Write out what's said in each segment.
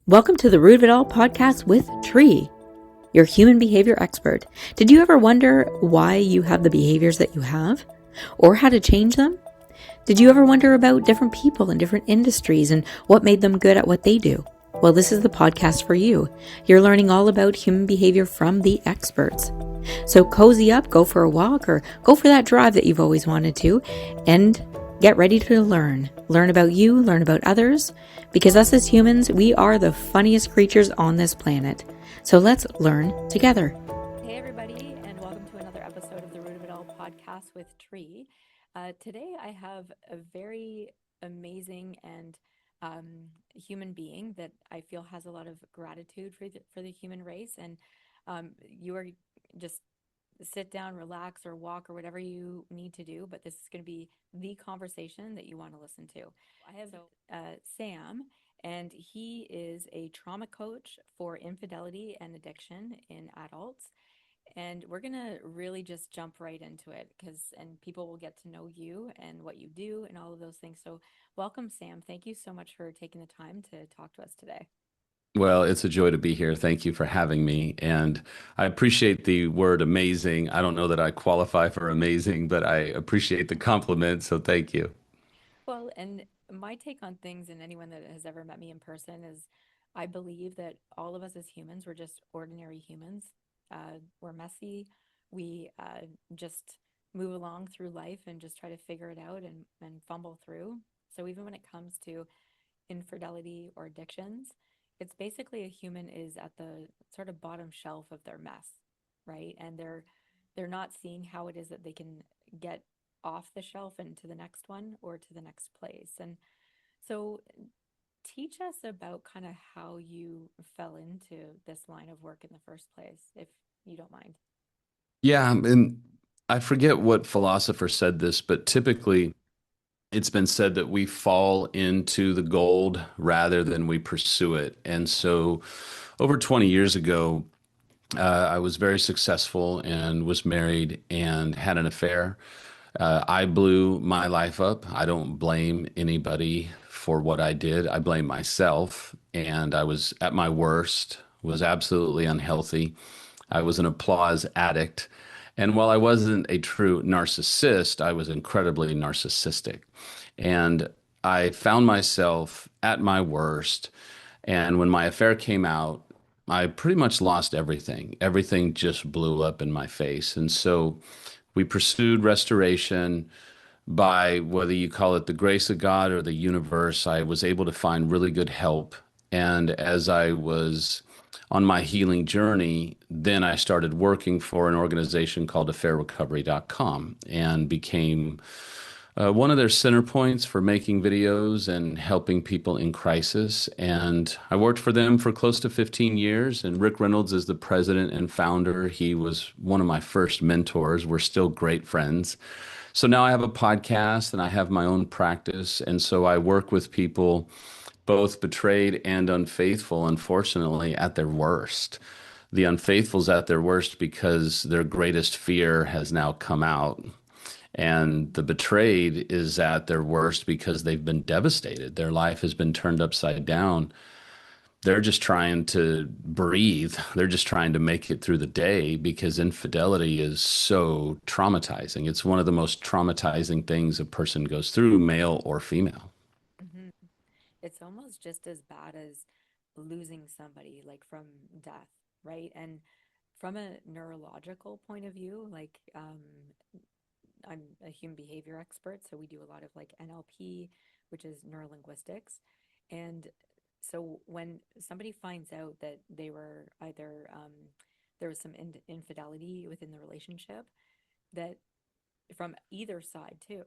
Welcome to the Root of It All podcast with Tree, your human behavior expert. Did you ever wonder why you have the behaviors that you have or how to change them? Did you ever wonder about different people in different industries and what made them good at what they do? Well, this is the podcast for you. You're learning all about human behavior from the experts. So cozy up, go for a walk, or go for that drive that you've always wanted to, and get ready to learn. Learn about you, learn about others, because us as humans, we are the funniest creatures on this planet. So let's learn together. Hey everybody, and welcome to another episode of the Root of It All podcast with Tree. Today I have a very amazing and human being that I feel has a lot of gratitude for the human race, and you are just sit down, relax, or walk, or whatever you need to do, but this is going to be the conversation that you want to listen to. I have Sam, and he is a trauma coach for infidelity and addiction in adults. And we're going to really just jump right into it and people will get to know you and what you do and all of those things. So welcome, Sam. Thank you so much for taking the time to talk to us today. Well, it's a joy to be here. Thank you for having me. And I appreciate the word amazing. I don't know that I qualify for amazing, but I appreciate the compliment. So thank you. Well, and my take on things, and anyone that has ever met me in person, is I believe that all of us as humans, we're just ordinary humans. We're messy. We just move along through life and just try to figure it out and fumble through. So even when it comes to infidelity or addictions, it's basically a human is at the sort of bottom shelf of their mess, right? And they're not seeing how it is that they can get off the shelf and to the next one or to the next place. And so teach us about kind of how you fell into this line of work in the first place, if you don't mind. Yeah, and I forget what philosopher said this, but typically it's been said that we fall into the gold rather than we pursue it. And so over 20 years ago, I was very successful and was married and had an affair. I blew my life up. I don't blame anybody for what I did. I blame myself. And I was at my worst, was absolutely unhealthy. I was an applause addict. And while I wasn't a true narcissist, I was incredibly narcissistic. And I found myself at my worst. And when my affair came out, I pretty much lost everything. Everything just blew up in my face. And so we pursued restoration by whether you call it the grace of God or the universe. I was able to find really good help. And as I was on my healing journey, then I started working for an organization called affairrecovery.com and became one of their center points for making videos and helping people in crisis. And I worked for them for close to 15 years. And Rick Reynolds is the president and founder. He was one of my first mentors. We're still great friends. So now I have a podcast and I have my own practice. And so I work with people, both betrayed and unfaithful, unfortunately, at their worst. The unfaithful's at their worst because their greatest fear has now come out. And the betrayed is at their worst because they've been devastated. Their life has been turned upside down. They're just trying to breathe. They're just trying to make it through the day because infidelity is so traumatizing. It's one of the most traumatizing things a person goes through, male or female. Hmm. It's almost just as bad as losing somebody, like from death, right? And from a neurological point of view, I'm a human behavior expert, so we do a lot of like NLP, which is neurolinguistics. And so when somebody finds out that they were either there was some infidelity within the relationship, that from either side too,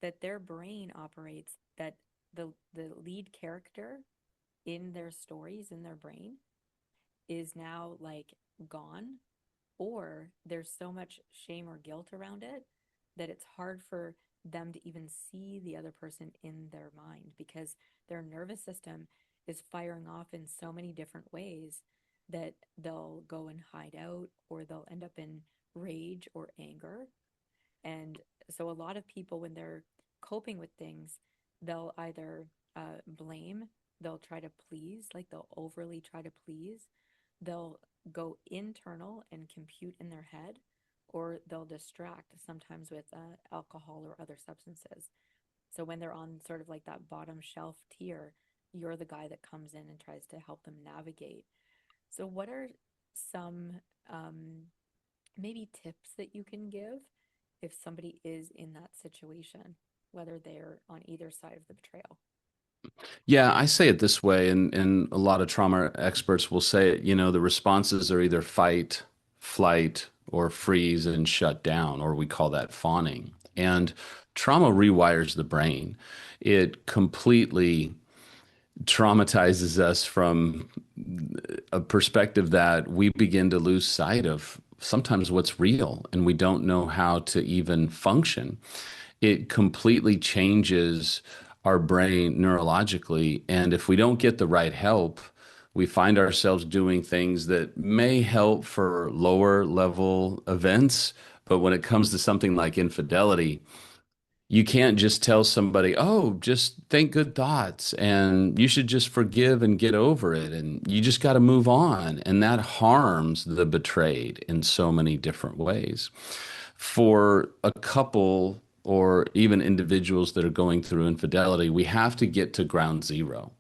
that their brain operates that the lead character in their stories in their brain is now like gone, or there's so much shame or guilt around it that it's hard for them to even see the other person in their mind because their nervous system is firing off in so many different ways that they'll go and hide out or they'll end up in rage or anger. And so a lot of people, when they're coping with things, they'll either blame they'll try to please, like they'll overly try to please. They'll go internal and compute in their head, or they'll distract sometimes with alcohol or other substances. So when they're on sort of like that bottom shelf tier, you're the guy that comes in and tries to help them navigate. So what are some maybe tips that you can give if somebody is in that situation, whether they're on either side of the betrayal? Yeah, I say it this way, and a lot of trauma experts will say it, the responses are either fight, flight, or freeze and shut down, or we call that fawning. And trauma rewires the brain. It completely traumatizes us from a perspective that we begin to lose sight of sometimes what's real, and we don't know how to even function. It completely changes our brain neurologically. And if we don't get the right help, we find ourselves doing things that may help for lower level events. But when it comes to something like infidelity, you can't just tell somebody, oh, just think good thoughts and you should just forgive and get over it. And you just got to move on. And that harms the betrayed in so many different ways. For a couple or even individuals that are going through infidelity, we have to get to ground zero.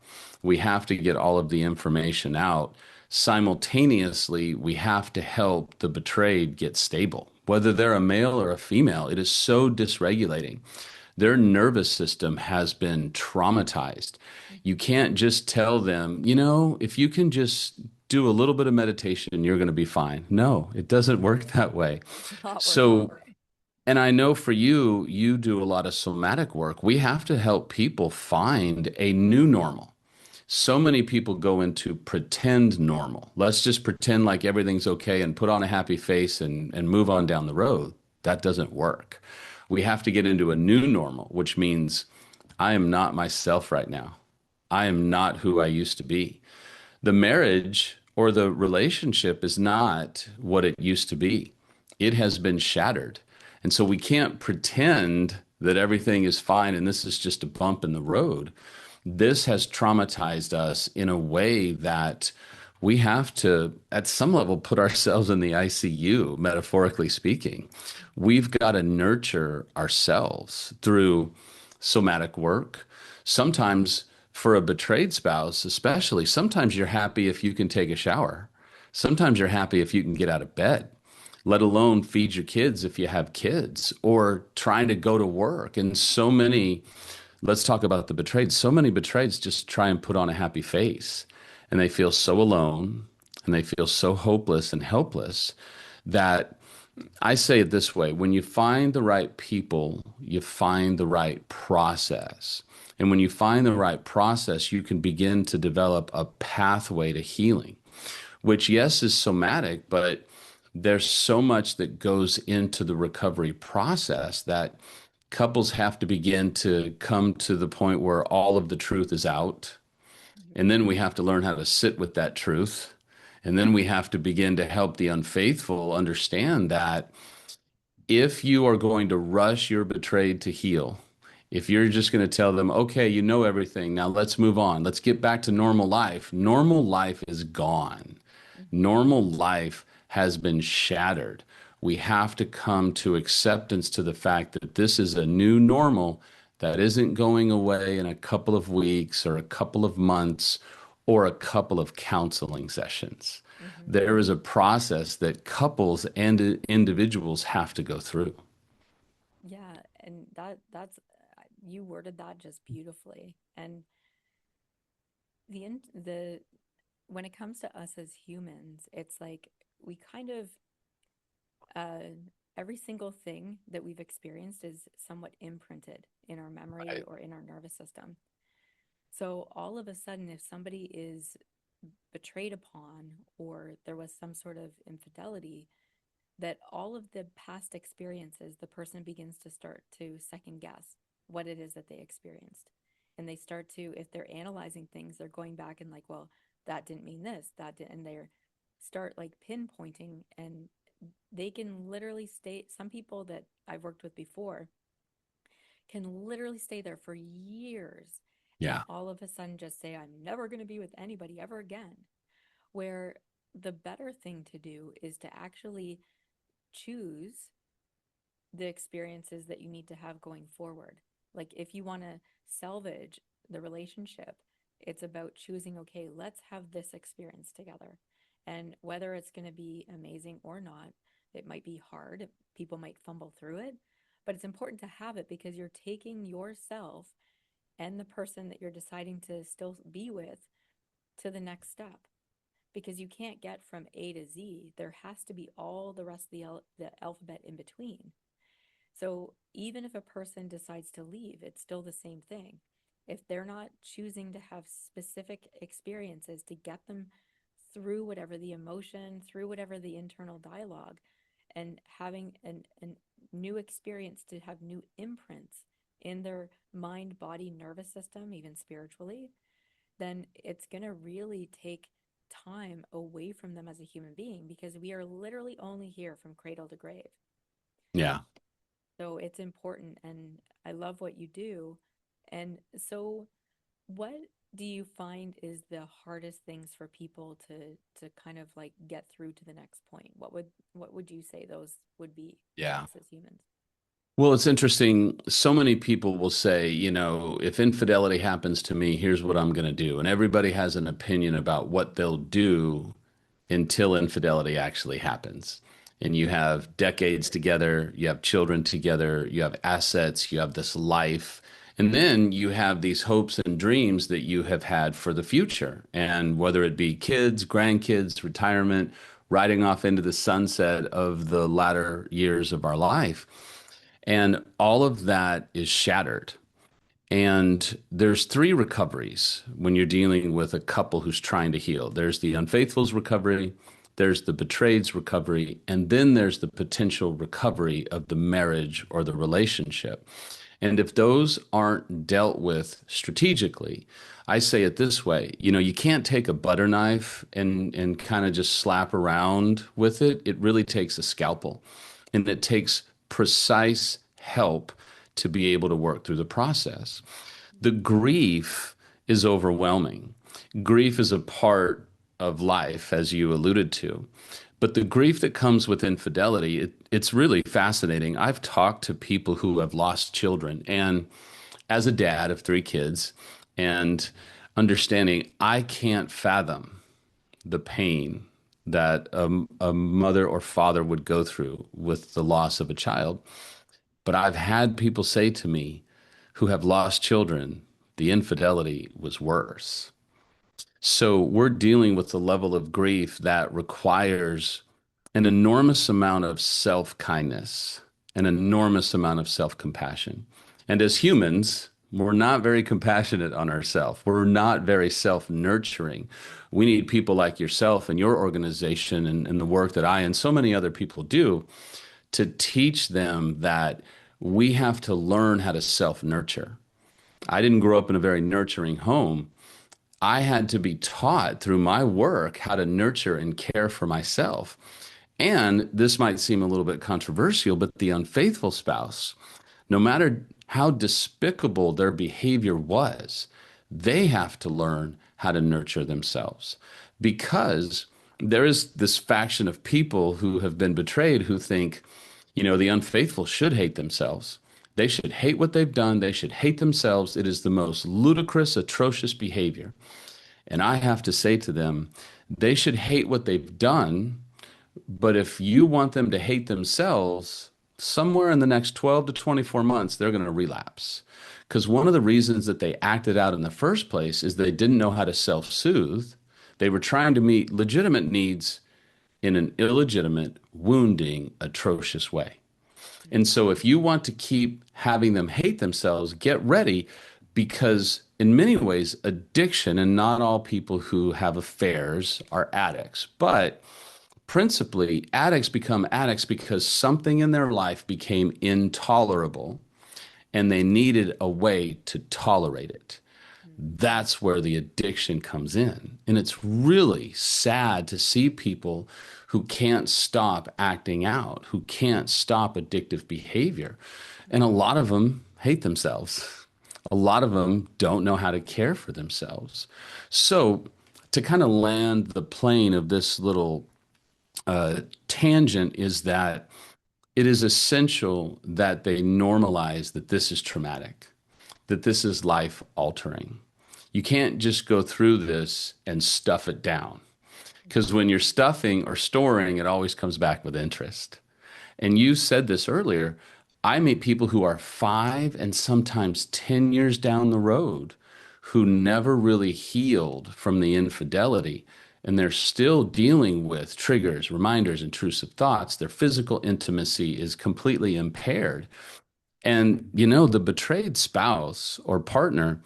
We have to get all of the information out. Simultaneously, we have to help the betrayed get stable. Whether they're a male or a female, it is so dysregulating. Their nervous system has been traumatized. You can't just tell them, if you can just do a little bit of meditation, you're going to be fine. No, it doesn't work that way. It's not working. So, and I know for you, you do a lot of somatic work. We have to help people find a new normal. So many people go into pretend normal. Let's just pretend like everything's okay and put on a happy face and move on down the road. That doesn't work. We have to get into a new normal, which means I am not myself right now. I am not who I used to be. The marriage or the relationship is not what it used to be. It has been shattered. And so we can't pretend that everything is fine and this is just a bump in the road. This has traumatized us in a way that we have to, at some level, put ourselves in the ICU, metaphorically speaking. We've got to nurture ourselves through somatic work. Sometimes, for a betrayed spouse, especially, sometimes you're happy if you can take a shower. Sometimes you're happy if you can get out of bed, let alone feed your kids if you have kids, or trying to go to work. And so many, let's talk about the betrayed. So many betrayeds just try and put on a happy face, and they feel so alone and they feel so hopeless and helpless that I say it this way: when you find the right people, you find the right process. And when you find the right process, you can begin to develop a pathway to healing, which, yes, is somatic, but there's so much that goes into the recovery process that couples have to begin to come to the point where all of the truth is out. And then we have to learn how to sit with that truth. And then we have to begin to help the unfaithful understand that if you are going to rush your betrayed to heal, if you're just going to tell them, okay, you know everything, now let's move on, let's get back to normal life is gone. Mm-hmm. Normal life has been shattered. We have to come to acceptance to the fact that this is a new normal that isn't going away in a couple of weeks or a couple of months or a couple of counseling sessions. Mm-hmm. There is a process that couples and individuals have to go through. Yeah, and that's you worded that just beautifully. And the when it comes to us as humans, it's like we kind of uh every single thing that we've experienced is somewhat imprinted in our memory Right. or in our nervous system. So all of a sudden, if somebody is betrayed upon or there was some sort of infidelity, that all of the past experiences, the person begins to start to second guess what it is that they experienced. And they start to, if they're analyzing things, they're going back and like, well, that didn't mean this, that didn't, and they're start like pinpointing, and they can literally stay, some people that I've worked with before can literally stay there for years Yeah. all of a sudden just say, I'm never going to be with anybody ever again. Where the better thing to do is to actually choose the experiences that you need to have going forward. Like if you want to salvage the relationship, it's about choosing, okay, let's have this experience together. And whether it's going to be amazing or not, it might be hard. People might fumble through it, but it's important to have it because you're taking yourself and the person that you're deciding to still be with to the next step. Because you can't get from A to Z. There has to be all the rest of the alphabet in between. So even if a person decides to leave, it's still the same thing. If they're not choosing to have specific experiences to get them through whatever the emotion, through whatever the internal dialogue, and having a new experience to have new imprints in their mind, body, nervous system, even spiritually, then it's going to really take time away from them as a human being because we are literally only here from cradle to grave. Yeah. So it's important, and I love what you do. And so what do you find is the hardest things for people to kind of like get through to the next point? What would you say those would be for Yeah. us as humans? Well, it's interesting. So many people will say, if infidelity happens to me, here's what I'm going to do. And everybody has an opinion about what they'll do until infidelity actually happens. And you have decades together, you have children together, you have assets, you have this life. And then you have these hopes and dreams that you have had for the future. And whether it be kids, grandkids, retirement, riding off into the sunset of the latter years of our life. And all of that is shattered. And there's three recoveries when you're dealing with a couple who's trying to heal. There's the unfaithful's recovery, there's the betrayed's recovery, and then there's the potential recovery of the marriage or the relationship. And if those aren't dealt with strategically, I say it this way, you can't take a butter knife and kind of just slap around with it. It really takes a scalpel, and it takes precise help to be able to work through the process. The grief is overwhelming. Grief is a part of life, as you alluded to. But the grief that comes with infidelity, it's really fascinating. I've talked to people who have lost children, and as a dad of three kids, and understanding, I can't fathom the pain that a mother or father would go through with the loss of a child. But I've had people say to me who have lost children, the infidelity was worse. So we're dealing with the level of grief that requires an enormous amount of self kindness, an enormous amount of self compassion. And as humans, we're not very compassionate on ourselves. We're not very self nurturing. We need people like yourself and your organization and the work that I and so many other people do to teach them that we have to learn how to self nurture. I didn't grow up in a very nurturing home. I had to be taught through my work how to nurture and care for myself. And this might seem a little bit controversial, but the unfaithful spouse, no matter how despicable their behavior was, they have to learn how to nurture themselves because there is this faction of people who have been betrayed who think, the unfaithful should hate themselves. They should hate what they've done. They should hate themselves. It is the most ludicrous, atrocious behavior. And I have to say to them, they should hate what they've done. But if you want them to hate themselves, somewhere in the next 12 to 24 months, they're going to relapse. Because one of the reasons that they acted out in the first place is they didn't know how to self soothe. They were trying to meet legitimate needs in an illegitimate, wounding, atrocious way. And so if you want to keep having them hate themselves, get ready because in many ways, addiction, and not all people who have affairs are addicts, but principally addicts become addicts because something in their life became intolerable and they needed a way to tolerate it. That's where the addiction comes in. And it's really sad to see people who can't stop acting out, who can't stop addictive behavior. And a lot of them hate themselves. A lot of them don't know how to care for themselves. So, to kind of land the plane of this little tangent is that it is essential that they normalize that this is traumatic, that this is life altering. You can't just go through this and stuff it down. Because when you're stuffing or storing, it always comes back with interest. And you said this earlier. I meet people who are 5 and sometimes 10 years down the road who never really healed from the infidelity. And they're still dealing with triggers, reminders, intrusive thoughts. Their physical intimacy is completely impaired. And, the betrayed spouse or partner,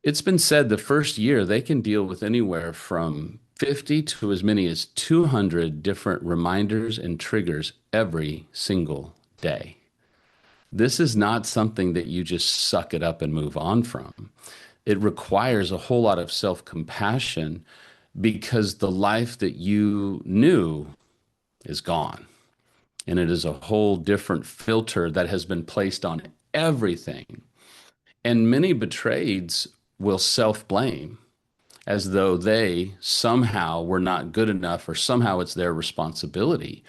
it's been said the first year they can deal with anywhere from 50 to as many as 200 different reminders and triggers every single day. This is not something that you just suck it up and move on from. It requires a whole lot of self compassion because the life that you knew is gone. And it is a whole different filter that has been placed on everything. And many betrayeds will self blame as though they somehow were not good enough or somehow it's their responsibility.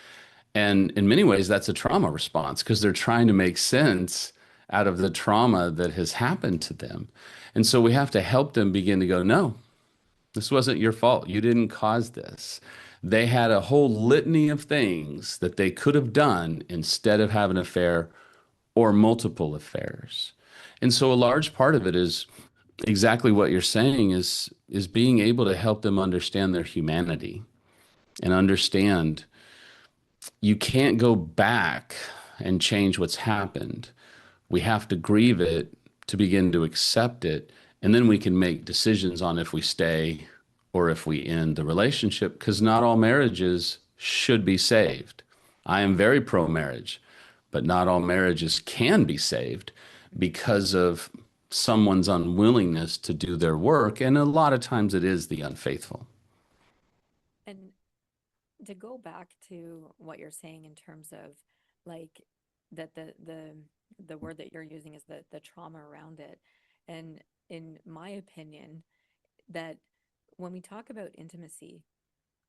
And in many ways, that's a trauma response because they're trying to make sense out of the trauma that has happened to them. And so we have to help them begin to go, no, this wasn't your fault. You didn't cause this. They had a whole litany of things that they could have done instead of having an affair or multiple affairs. And so a large part of it is exactly what you're saying is being able to help them understand their humanity and understand you can't go back and change what's happened. We have to grieve it to begin to accept it, and then we can make decisions on if we stay or if we end the relationship, because not all marriages should be saved. I am very pro marriage, but not all marriages can be saved because of someone's unwillingness to do their work. And a lot of times it is the unfaithful. And to go back to what you're saying in terms of like that the word that you're using is the trauma around it. And in my opinion, that when we talk about intimacy,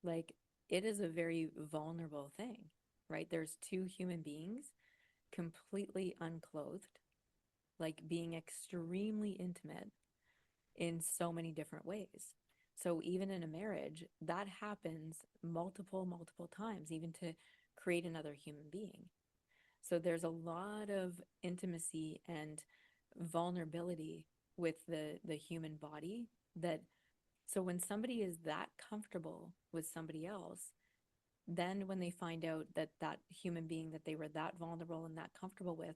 like it is a very vulnerable thing, right? There's two human beings completely unclothed, like being extremely intimate in so many different ways. So even in a marriage, that happens multiple times, even to create another human being. So there's a lot of intimacy and vulnerability with the human body that so when somebody is that comfortable with somebody else, then when they find out that that human being that they were that vulnerable and that comfortable with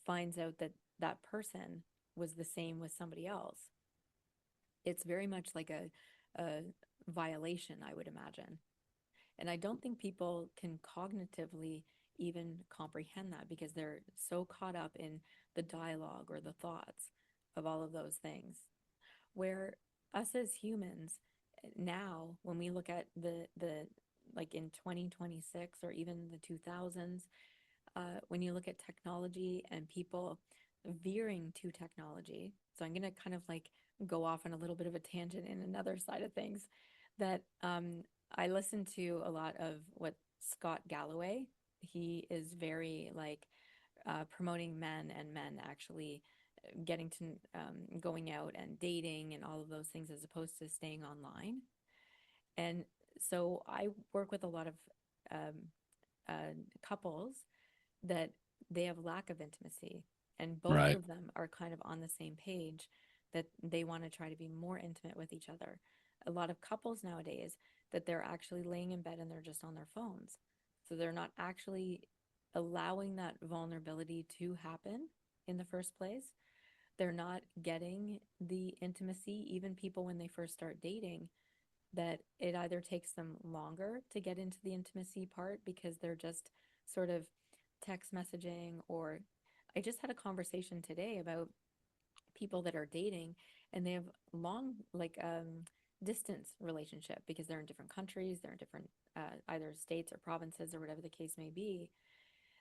finds out that that person was the same with somebody else, it's very much like a violation, I would imagine. And I don't think people can cognitively even comprehend that because they're so caught up in the dialogue or the thoughts of all of those things. Where us as humans now, when we look at the like in 2026 or even the 2000s, when you look at technology and people veering to technology. So I'm going to kind of like go off on a little bit of a tangent in another side of things that I listen to a lot of what Scott Galloway, he is very like promoting men and men actually getting to going out and dating and all of those things as opposed to staying online. And so I work with a lot of um, couples that they have lack of intimacy, and both Right. of them are kind of on the same page that they want to try to be more intimate with each other. A lot of couples nowadays that they're actually laying in bed and they're just on their phones. So they're not actually allowing that vulnerability to happen in the first place. They're not getting the intimacy, even people when they first start dating, that it either takes them longer to get into the intimacy part because they're just sort of text messaging. Or I just had a conversation today about people that are dating and they have long like distance relationship because they're in different countries, they're in different either states or provinces or whatever the case may be,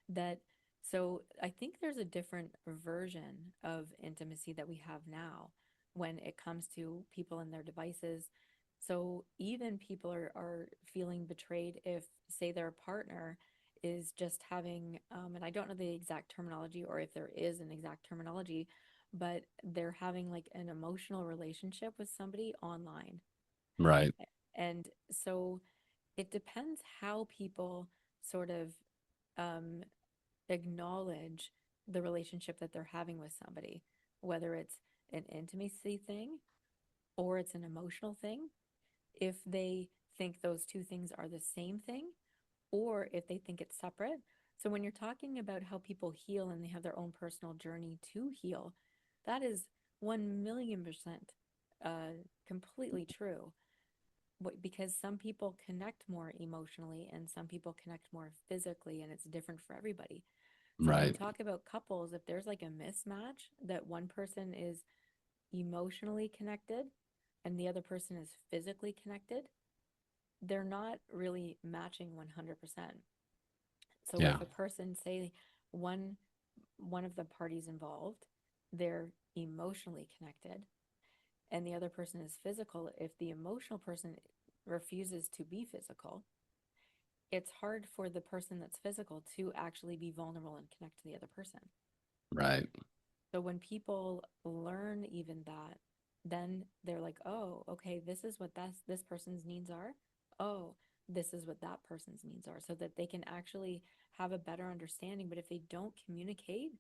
that So I think there's a different version of intimacy that we have now when it comes to people and their devices. So even people are feeling betrayed if, say, their partner is just having, and I don't know the exact terminology or if there is an exact terminology, but they're having like an emotional relationship with somebody online. Right. And so it depends how people sort of um, acknowledge the relationship that they're having with somebody, whether it's an intimacy thing or it's an emotional thing, if they think those two things are the same thing or if they think it's separate. So when you're talking about how people heal and they have their own personal journey to heal, that is 1,000,000% completely true. Because some people connect more emotionally and some people connect more physically, and it's different for everybody. So when we Right. talk about couples, if there's like a mismatch that one person is emotionally connected and the other person is physically connected, they're not really matching 100%. So Yeah. if a person, say one one of the parties involved, they're emotionally connected and the other person is physical, if the emotional person refuses to be physical, it's hard for the person that's physical to actually be vulnerable and connect to the other person. Right. So when people learn even that, then they're like, oh, okay, this is what this person's needs are. Oh, this is what that person's needs are, so that they can actually have a better understanding. But if they don't communicate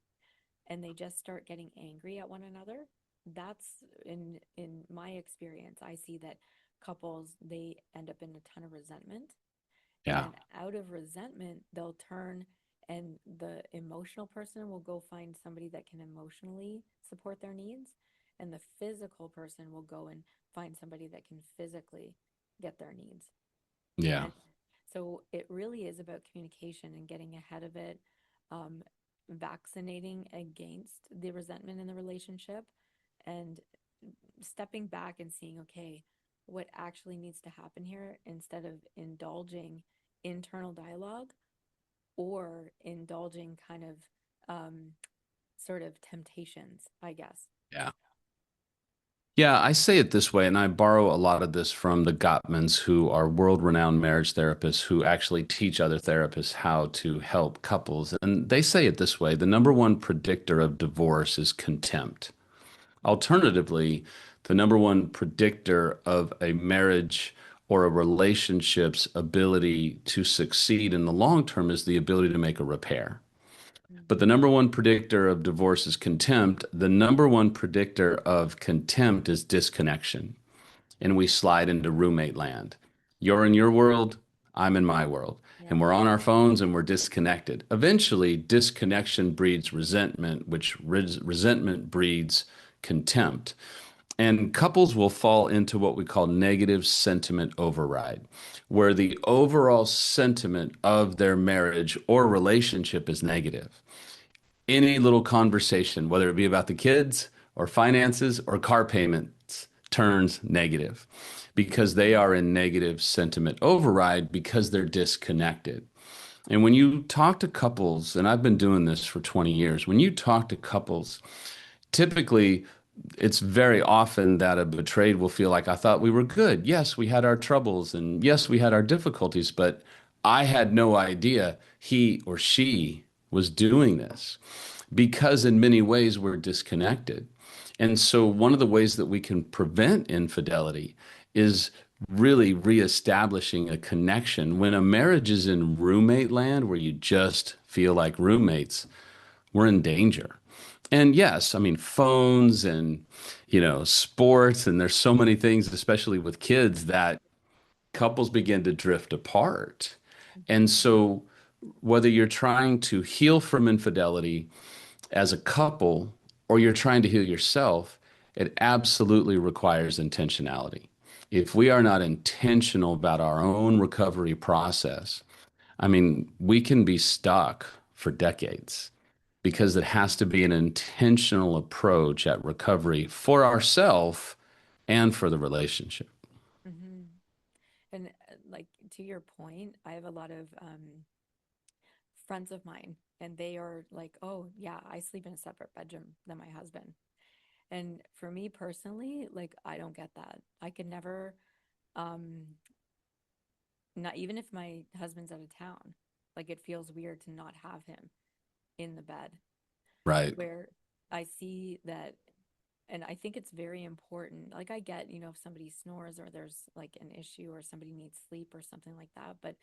and they just start getting angry at one another, that's in my experience, I see that couples, they end up in a ton of resentment, Yeah. and out of resentment they'll turn, and the emotional person will go find somebody that can emotionally support their needs, and the physical person will go and find somebody that can physically get their needs. Yeah. And so it really is about communication and getting ahead of it, um, vaccinating against the resentment in the relationship, and stepping back and seeing, okay, what actually needs to happen here, instead of indulging internal dialogue or indulging kind of sort of temptations, I guess. Yeah. Yeah, I say it this way, and I borrow a lot of this from the Gottmans, who are world-renowned marriage therapists who actually teach other therapists how to help couples. And they say it this way: the number one predictor of divorce is contempt. Alternatively, the number one predictor of a marriage or a relationship's ability to succeed in the long term is the ability to make a repair. But the Mm-hmm. number one predictor of divorce is contempt. The number one predictor of contempt is disconnection. And we slide into roommate land. You're in your world, I'm in my world. Yeah. And we're on our phones and we're disconnected. Eventually, disconnection breeds resentment, which resentment breeds contempt. And couples will fall into what we call negative sentiment override, where the overall sentiment of their marriage or relationship is negative. Any little conversation, whether it be about the kids or finances or car payments, turns negative because they are in negative sentiment override because they're disconnected. And when you talk to couples, and I've been doing this for 20 years, when you talk to couples, typically it's very often that a betrayed will feel like, I thought we were good. Yes, we had our troubles and yes, we had our difficulties, but I had no idea he or she was doing this because in many ways we're disconnected. And so one of the ways that we can prevent infidelity is really reestablishing a connection. When a marriage is in roommate land where you just feel like roommates, we're in danger. And yes, I mean, phones and, sports, and there's so many things, especially with kids, that couples begin to drift apart. And Mm-hmm. so, whether you're trying to heal from infidelity as a couple or you're trying to heal yourself, it absolutely requires intentionality. If we are not intentional about our own recovery process, I mean, we can be stuck for decades because it has to be an intentional approach at recovery for ourselves and for the relationship. Mm-hmm. And like, to your point, I have a lot of friends of mine, and they are like, oh yeah, I sleep in a separate bedroom than my husband. And for me personally, like, I don't get that. I could never, um, not even if my husband's out of town, like it feels weird to not have him in the bed, Right. where I see that. And I think it's very important. Like, I get, if somebody snores or there's like an issue or somebody needs sleep or something like that, but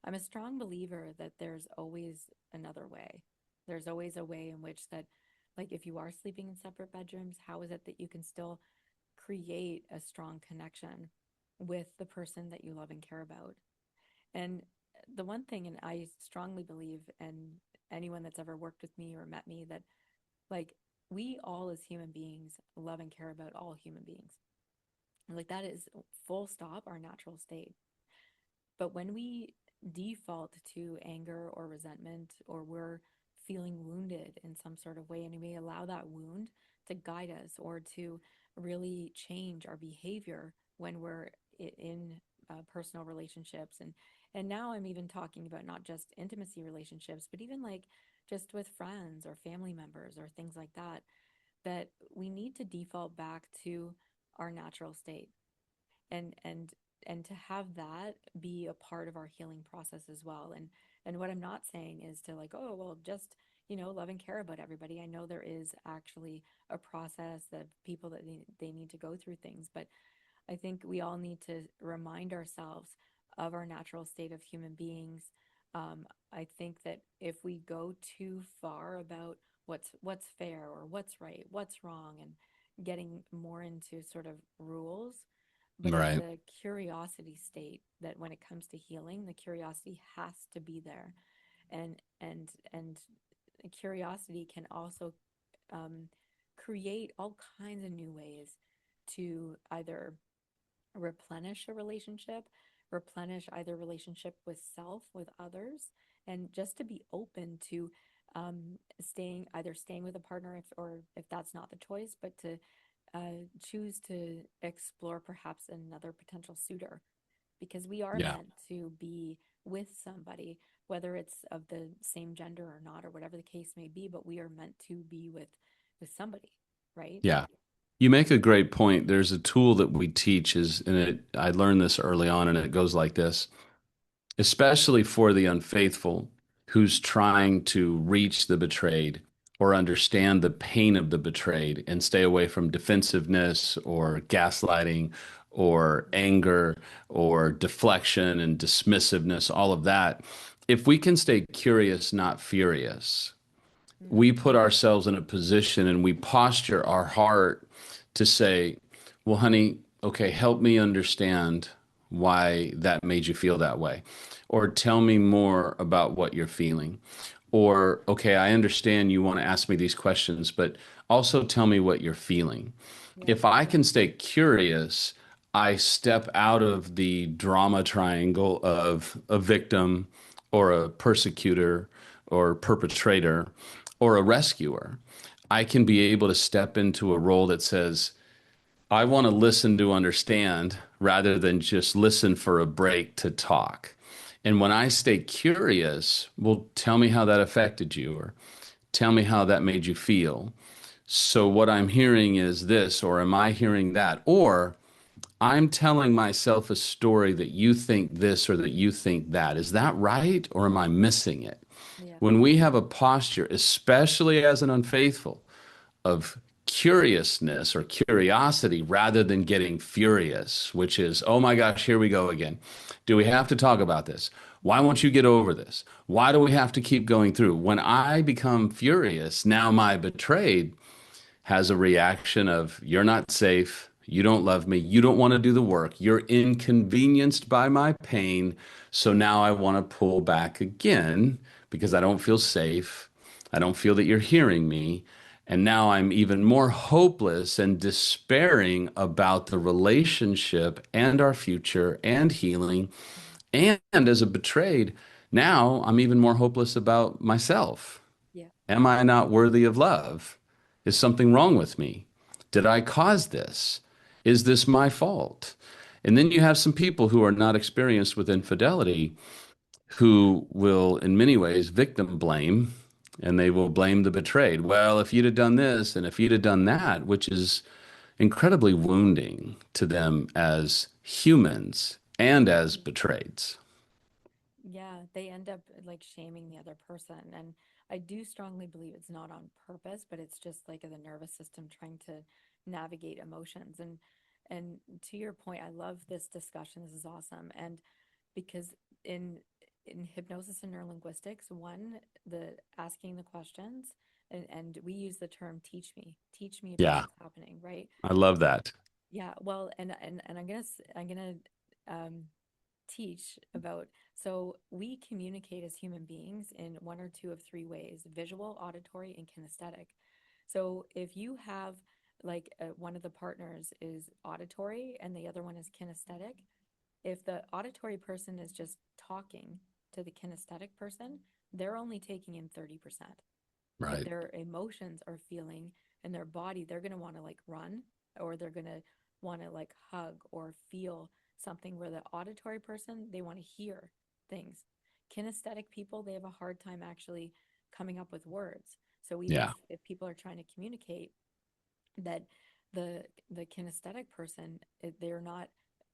I'm a strong believer that there's always another way. There's always a way in which that, like, if you are sleeping in separate bedrooms, how is it that you can still create a strong connection with the person that you love and care about? And the one thing, and I strongly believe, and anyone that's ever worked with me or met me, that like we all as human beings love and care about all human beings. And like that is full stop our natural state. But when we default to anger or resentment, or we're feeling wounded in some sort of way, and we allow that wound to guide us or to really change our behavior when we're in personal relationships, and now I'm even talking about not just intimacy relationships, but even like just with friends or family members or things like that, that we need to default back to our natural state, and to have that be a part of our healing process as well. And what I'm not saying is to like, oh well, just love and care about everybody. I know there is actually a process that people that they need to go through things, but I think we all need to remind ourselves of our natural state of human beings. I think that if we go too far about what's fair or what's right, what's wrong, and getting more into sort of rules, but it's Right. the curiosity state that when it comes to healing, the curiosity has to be there, and curiosity can also um, create all kinds of new ways to either replenish a relationship, replenish either relationship with self, with others, and just to be open to staying with a partner, if that's not the choice, but to choose to explore perhaps another potential suitor, because we are Yeah. meant to be with somebody, whether it's of the same gender or not, or whatever the case may be, but we are meant to be with somebody, right? Yeah. You make a great point. There's a tool that we teach I learned this early on, and it goes like this, especially for the unfaithful who's trying to reach the betrayed or understand the pain of the betrayed and stay away from defensiveness or gaslighting or anger or deflection and dismissiveness, all of that. If we can stay curious, not furious, we Mm, put ourselves in a position and we posture our heart to say, well, honey, okay, help me understand why that made you feel that way. Or tell me more about what you're feeling. Or, okay, I understand you want to ask me these questions, but also tell me what you're feeling. yeah, If I can stay curious, I step out of the drama triangle of a victim or a persecutor or perpetrator or a rescuer. I can be able to step into a role that says, I want to listen to understand rather than just listen for a break to talk. And when I stay curious, well, tell me how that affected you, or tell me how that made you feel. So, what I'm hearing is this, or am I hearing that? Or I'm telling myself a story that you think this or that you think that. Is that right? Or am I missing it? yeah, When we have a posture, especially as an unfaithful, of curiousness or curiosity rather than getting furious, which is, oh my gosh, here we go again. Do we have to talk about this? Why won't you get over this? Why do we have to keep going through? When I become furious, now my betrayed has a reaction of, you're not safe. You don't love me. You don't want to do the work. You're inconvenienced by my pain. So now I want to pull back again because I don't feel safe. I don't feel that you're hearing me. And now I'm even more hopeless and despairing about the relationship and our future and healing. And as a betrayed, now I'm even more hopeless about myself. yeah, Am I not worthy of love? Is something wrong with me? Did I cause this? Is this my fault? And then you have some people who are not experienced with infidelity who will, in many ways, victim blame and they will blame the betrayed. Well, if you'd have done this and if you'd have done that, which is incredibly wounding to them as humans and as betrayeds. Yeah, they end up like shaming the other person. And I do strongly believe it's not on purpose, but it's just like the nervous system trying to navigate emotions. And to your point, I love this discussion. This is awesome. And because in in hypnosis and neurolinguistics, one, the asking the questions, and we use the term teach me about Yeah, what's happening, right? I love that. Yeah, well, and I'm gonna um, teach about. So we communicate as human beings in one or two of three ways: visual, auditory, and kinesthetic. So if you have like one of the partners is auditory and the other one is kinesthetic, if the auditory person is just talking to the kinesthetic person, they're only taking in 30%. But Right. their emotions are feeling in their body, they're going to want to like run, or they're going to want to like hug or feel something, where the auditory person, they want to hear things. Kinesthetic people, they have a hard time actually coming up with words. So even Yeah. if people are trying to communicate, that the kinesthetic person, they're not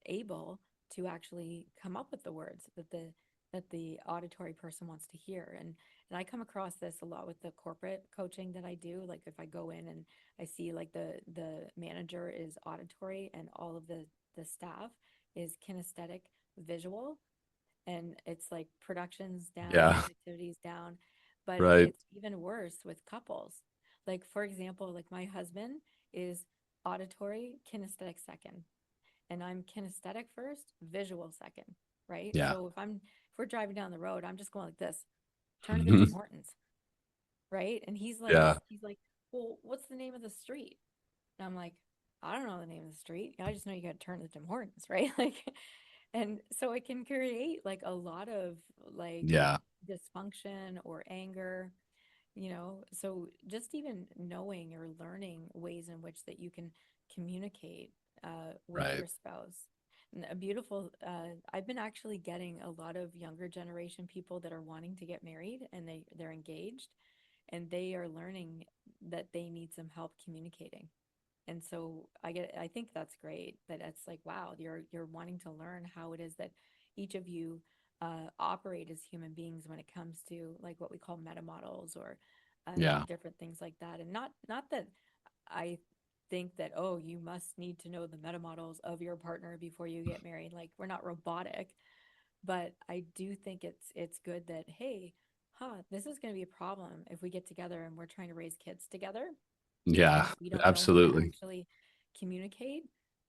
able to actually come up with the words that the auditory person wants to hear. And I come across this a lot with the corporate coaching that I do. Like if I go in and I see like the manager is auditory and all of the staff is kinesthetic visual, and it's like production's down, Yeah. productivity's down. But Right. it's even worse with couples. Like for example, like my husband is auditory, kinesthetic second, and I'm kinesthetic first, visual second, right? Yeah. So if we're driving down the road, I'm just going like this, turn to the Tim Hortons, right? And Yeah. he's like, well, what's the name of the street? And I'm like, I don't know the name of the street. I just know you got to turn to Tim Hortons, right? Like, and so it can create like a lot of like Yeah. dysfunction or anger, so just even knowing or learning ways in which that you can communicate with Right. your spouse. And a beautiful, I've been actually getting a lot of younger generation people that are wanting to get married, and they're engaged, and they are learning that they need some help communicating. And so I think that's great, that it's like, wow, you're wanting to learn how it is that each of you operate as human beings when it comes to like what we call meta models, or Yeah. different things like that. And not that I think that, oh, you must need to know the meta models of your partner before you get married. Like we're not robotic, but I do think it's good that, hey, this is going to be a problem if we get together and we're trying to raise kids together Yeah. and we don't know how to Absolutely. actually communicate,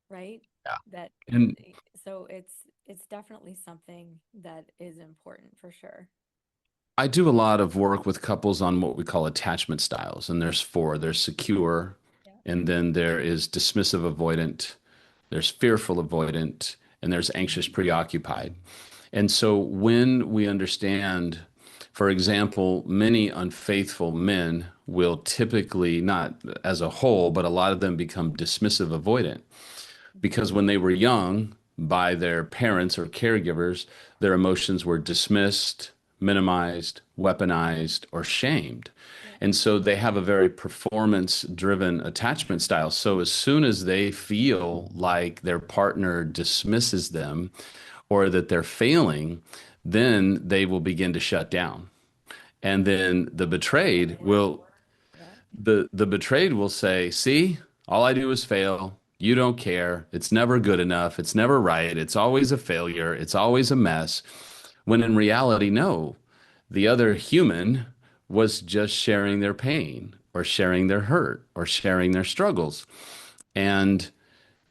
right? Yeah. That And so it's definitely something that is important for sure. I do a lot of work with couples on what we call attachment styles, and there's four. There's secure, Yeah. and then there is dismissive avoidant, there's fearful avoidant, and there's anxious preoccupied. And so when we understand, for example, many unfaithful men will typically, not as a whole, but a lot of them become dismissive avoidant Mm-hmm. because when they were young by their parents or caregivers, their emotions were dismissed, minimized, weaponized, or shamed. Yeah. And so they have a very performance driven attachment style. So as soon as they feel like their partner dismisses them or that they're failing, then they will begin to shut down. And then the Or betrayed worse. will Yeah. the betrayed will say, "See, all I do is fail. You don't care. It's never good enough. It's never right. It's always a failure. It's always a mess." When in reality, no, the other human was just sharing their pain or sharing their hurt or sharing their struggles. And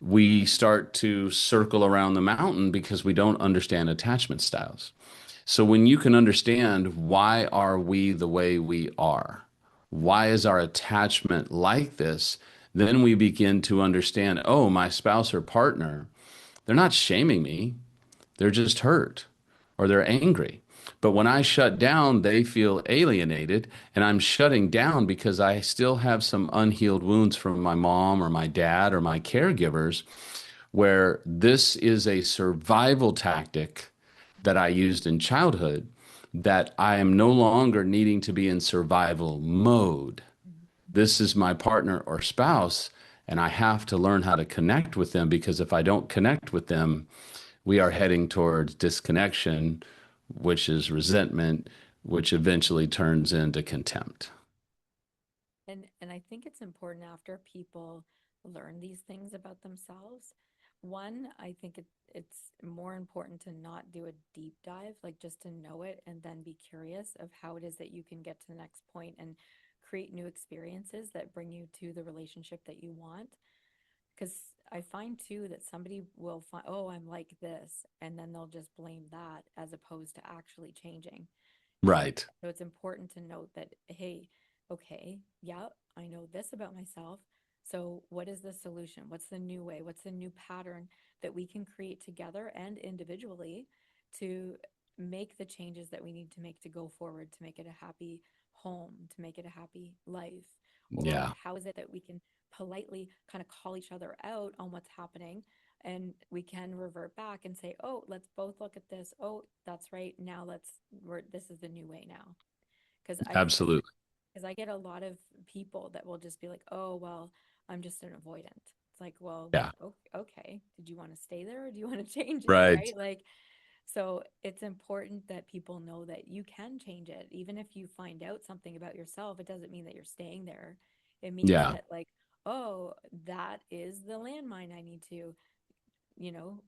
we start to circle around the mountain because we don't understand attachment styles. So when you can understand why are we the way we are? Why is our attachment like this? Then we begin to understand, oh, my spouse or partner, they're not shaming me. They're just hurt or they're angry. But when I shut down, they feel alienated, and I'm shutting down because I still have some unhealed wounds from my mom or my dad or my caregivers, where this is a survival tactic that I used in childhood that I am no longer needing to be in survival mode. This is my partner or spouse, and I have to learn how to connect with them, because if I don't connect with them, we are heading towards disconnection, which is resentment, which eventually turns into contempt. And I think it's important after people learn these things about themselves. One, I think it's more important to not do a deep dive, like just to know it and then be curious of how it is that you can get to the next point and create new experiences that bring you to the relationship that you want. Because I find too that somebody will find, oh, I'm like this, and then they'll just blame that as opposed to actually changing. And Right. so it's important to note that, hey, okay, yeah, I know this about myself. So what is the solution? What's the new way? What's the new pattern that we can create together and individually to make the changes that we need to make to go forward, to make it a happy home, to make it a happy life? Or Yeah. how is it that we can politely kind of call each other out on what's happening, and we can revert back and say, oh, let's both look at this. Oh, that's right, now this is the new way now. because i Absolutely. because I get a lot of people that will just be like, oh, well, I'm just an avoidant. It's like, well, Yeah. okay, did you want to stay there or do you want to change it, Right. right? Like, so it's important that people know that you can change it. Even if you find out something about yourself, it doesn't mean that you're staying there. It means Yeah. that, like, oh, that is the landmine I need to,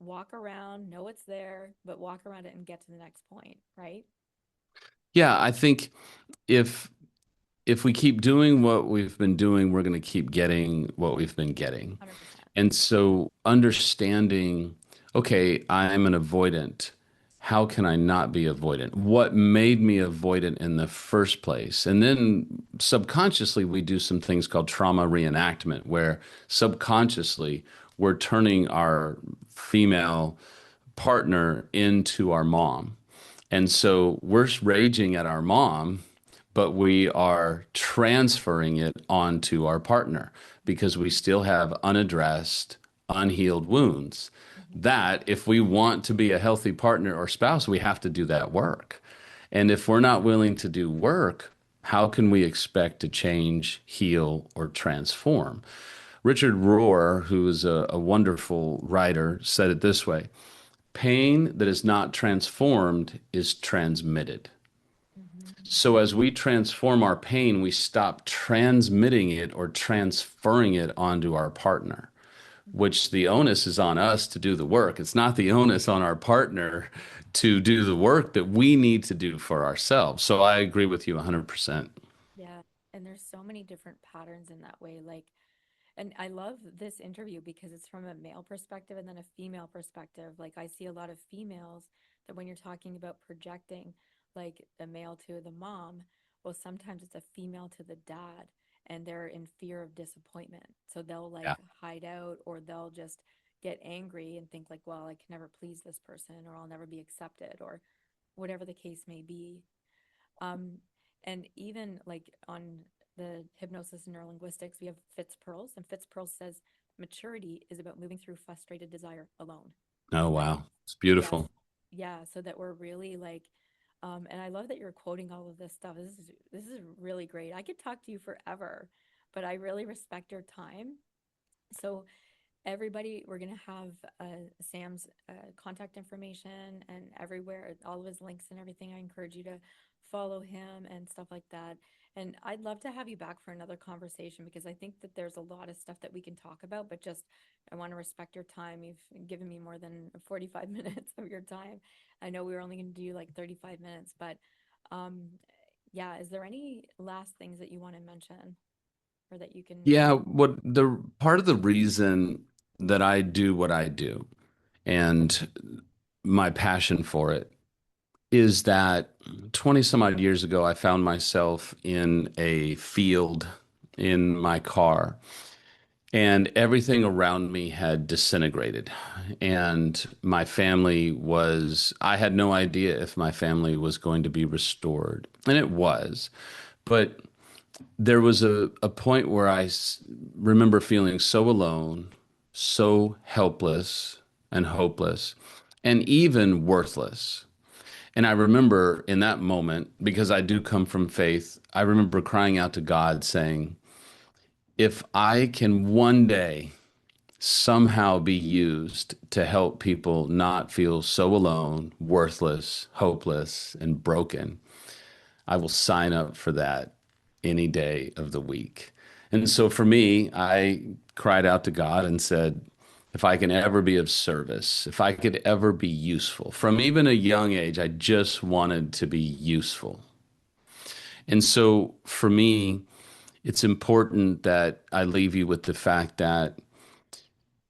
walk around, know it's there, but walk around it and get to the next point, right? Yeah. I think if if we keep doing what we've been doing, we're going to keep getting what we've been getting. 100%. And so understanding, okay, I'm an avoidant. How can I not be avoidant? What made me avoidant in the first place? And then subconsciously, we do some things called trauma reenactment, where subconsciously we're turning our female partner into our mom. And so we're raging at our mom, but we are transferring it onto our partner because we still have unaddressed, unhealed wounds. Mm-hmm. That, if we want to be a healthy partner or spouse, we have to do that work. And if we're not willing to do work, how can we expect to change, heal, or transform? Richard Rohr, who is a wonderful writer, said it this way: pain that is not transformed is transmitted. Mm-hmm. So as we transform our pain, we stop transmitting it or transferring it onto our partner, Mm-hmm. which the onus is on us to do the work. It's not the onus on our partner to do the work that we need to do for ourselves. So I agree with you 100%. Yeah. And there's so many different patterns in that way. Like, and I love this interview because it's from a male perspective and then a female perspective. Like, I see a lot of females that when you're talking about projecting, like the male to the mom, well, sometimes it's a female to the dad, and they're in fear of disappointment. So they'll like Yeah. hide out, or they'll just get angry and think, like, well, I can never please this person, or I'll never be accepted, or whatever the case may be. Um, and even like on the hypnosis and neurolinguistics, we have Fitzpearls, and Fitzpearls says maturity is about moving through frustrated desire alone, Oh, right? wow. It's Yes. beautiful. Yeah, so that we're really like, and I love that you're quoting all of this stuff. This is really great. I could talk to you forever, but I really respect your time. So everybody, we're going to have Sam's contact information and everywhere, all of his links and everything. I encourage you to follow him and stuff like that. And I'd love to have you back for another conversation because I think that there's a lot of stuff that we can talk about, but just I want to respect your time. You've given me more than 45 minutes of your time. I know we were only going to do like 35 minutes, but um, yeah, is there any last things that you want to mention or that you can? Yeah, what the part of the reason that I do what I do and my passion for it is that 20 some odd years ago, I found myself in a field in my car, and everything around me had disintegrated. And my family was, I had no idea if my family was going to be restored. And it was. But there was a point where remember feeling so alone, so helpless and hopeless, and even worthless. And I remember in that moment, because I do come from faith, I remember crying out to God saying, if I can one day somehow be used to help people not feel so alone, worthless, hopeless, and broken, I will sign up for that any day of the week. And so for me, I cried out to God and said, if I can ever be of service, if I could ever be useful, from even a young age, I just wanted to be useful. And so for me, it's important that I leave you with the fact that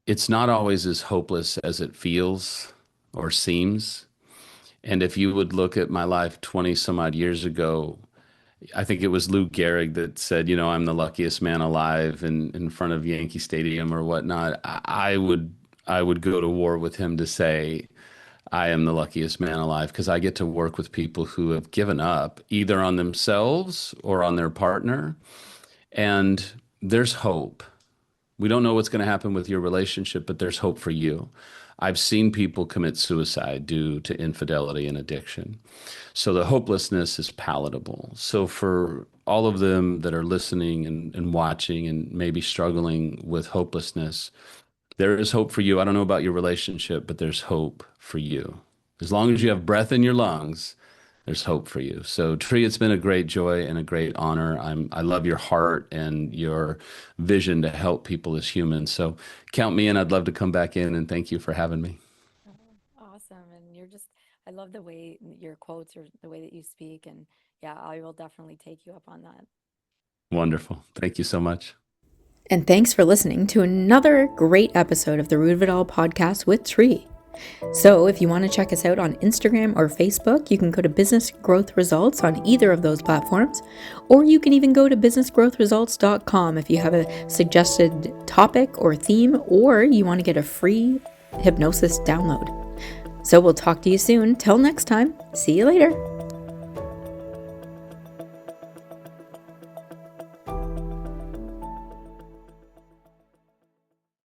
it's not always as hopeless as it feels or seems. And if you would look at my life 20 some odd years ago, I think it was Lou Gehrig that said, I'm the luckiest man alive in front of Yankee Stadium or whatnot. I would go to war with him to say I am the luckiest man alive because I get to work with people who have given up either on themselves or on their partner. And there's hope. We don't know what's going to happen with your relationship, but there's hope for you. I've seen people commit suicide due to infidelity and addiction. So the hopelessness is palatable. So for all of them that are listening and watching and maybe struggling with hopelessness, there is hope for you. I don't know about your relationship, but there's hope for you. As long as you have breath in your lungs, there's hope for you. So Tree, it's been a great joy and a great honor. I love your heart and your vision to help people as humans. So count me in. I'd love to come back in, and thank you for having me. Awesome. And I love the way your quotes or the way that you speak. And yeah, I will definitely take you up on that. Wonderful. Thank you so much. And thanks for listening to another great episode of the Root of It All podcast with Tree. So if you want to check us out on Instagram or Facebook, you can go to Business Growth Results on either of those platforms, or you can even go to businessgrowthresults.com if you have a suggested topic or theme, or you want to get a free hypnosis download. So we'll talk to you soon. Till next time, see you later.